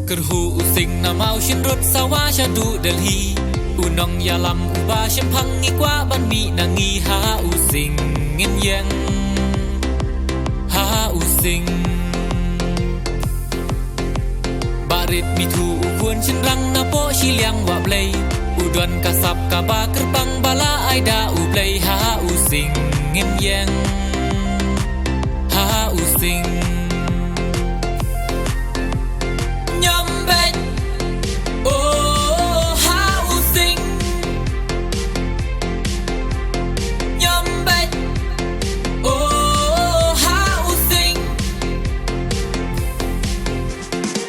Kerhu using na mau shin rut sawa shadu Delhi Unong yalam uba shempang ikwa ban mi nangi ha using ngin yang ha using Barit mi thu ukun shin rang na po shiliang wa blay Udon kasap kaba kerbang bala aida ublay ha using ngin yang ha using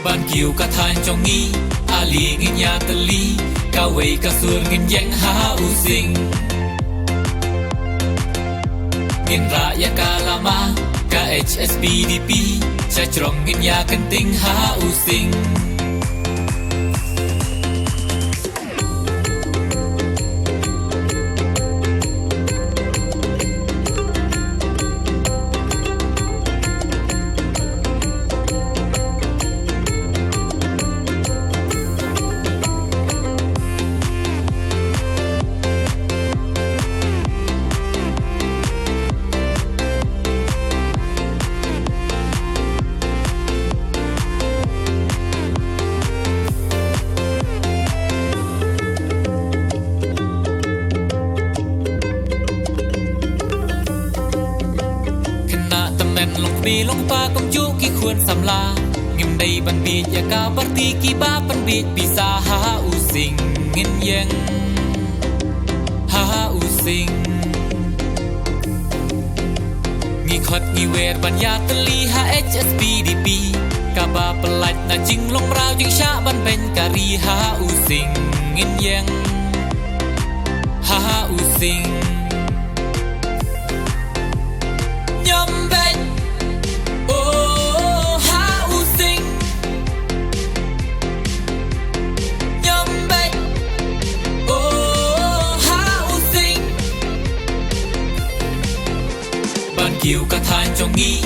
Ban kiều ka than trong nghi Ali ngin ya tali Ka wei ka sur ngin yang ha u sing Ngin ra ya ka lama Ka HSBDP Cha trong ngin ya kenting ha u sing Bi long pa công chú ki khuôn sầm la Ngim đây ban bi ya ka party ki ba ban bi bisa ha u sing ngin yang ha u sing Ngi khot ngi wer ban ya tali ha HSBDP Ka ba pelaj na jing long rao jing sha ban ben kari ha u sing ngin yang ha u sing Nyom ben Kiều ka than trong nghi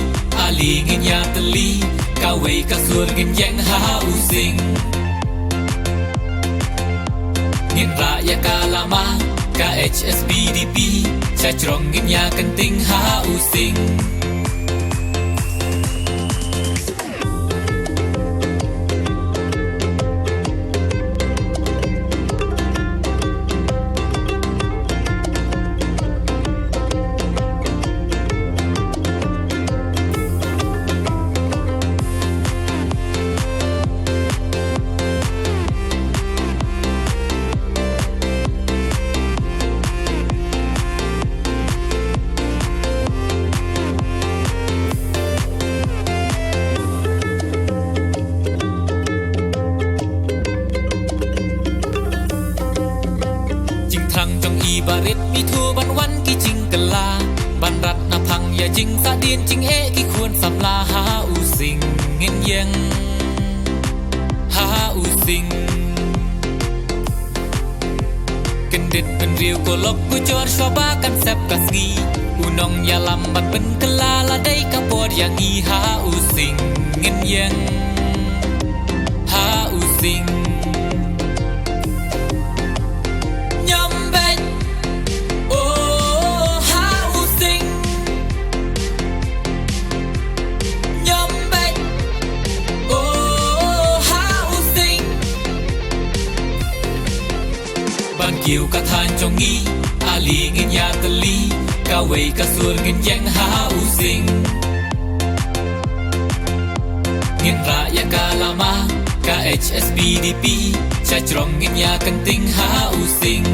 Ali ngin ya tali Ka wei ka sur ngin yang ha u sing Ngin ra ya ka lama Ka HSBDP Cha trong ngin ya kenting ha u sing Barit mi thu ban wan ki jing kala ban rat na phang ya jing sa din jing e ki khuôn sam la ha u sing ngin yang ha u sing Kendit ben riu ko lok ku chor shoba kan sep kasgi Unong ya lam ban ben kala la dai ka pod yang i ha u sing ngin yang ha u sing Kiều ka than trong nghi Ali ngin ya tali Ka wei ka sur ngin yang ha u sing Ngin ra ya ka lama Ka HSBDP Cha trong ngin ya kenting ha u sing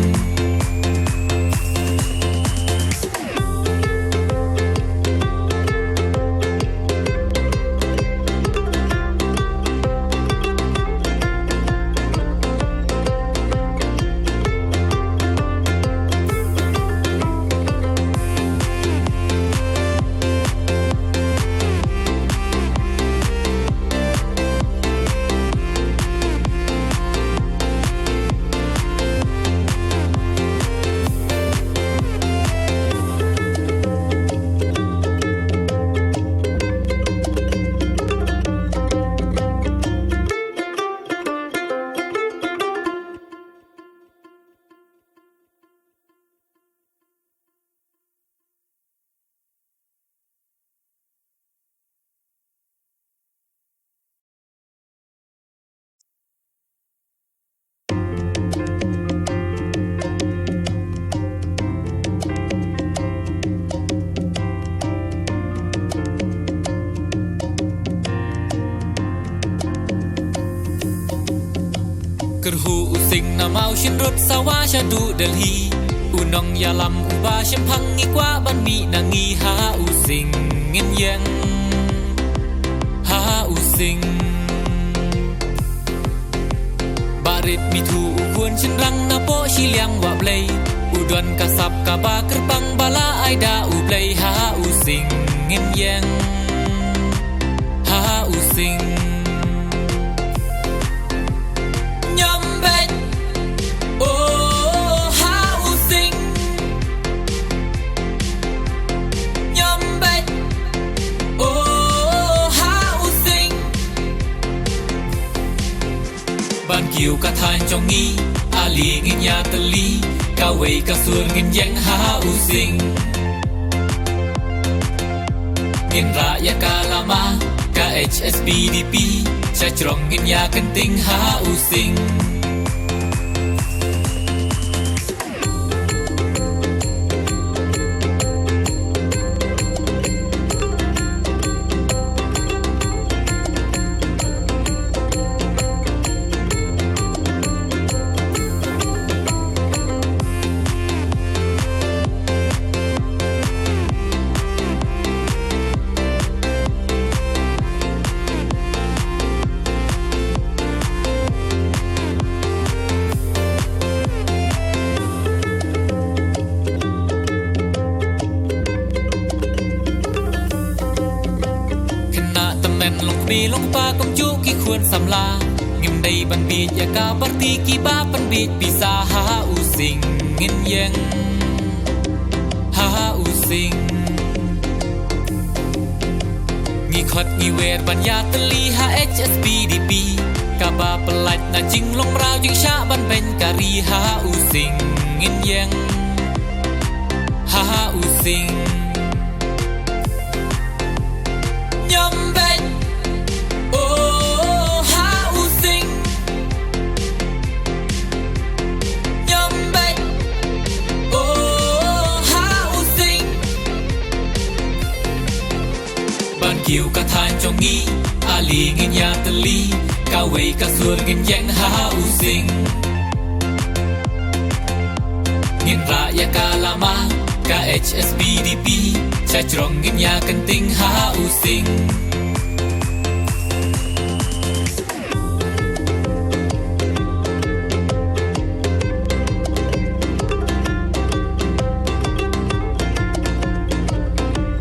Kerhu using na mau shin rut sawa shadu Delhi Unong yalam uba shempang ikwa ban mi nangi ha using ngin yang ha using Barit mi thu uwan shin rang na po shiliang wa play Udon kasap kaba kerbang bala aida uplay ha using ngin yang ha using Ban kiều ca than trong nghi Ali ngin ya tali Ka wei ka suon ngin yang ha u sing Ngin ra ya ka lama Ka HSBDP Cha trong ngin ya kenting ha u sing Bi long pa công chú ki khuôn sam la ngim đây ban bi ya ka party ki ba ban bi bisa ha u sing ngin yang ha u sing ngi khot ngi wer ban ya tali ha HSBDP ka ba pelat na jing long rao jing sha ban ben kari ha u sing ngin yang ha u sing nhom ben Kiều ca than trong nghi Ali ngin ya tali Ka wei ka suon ngin yang ha u sing Ngin ra ya ka lama Ka HSBDP Cha trong ngin ya kenting ha u sing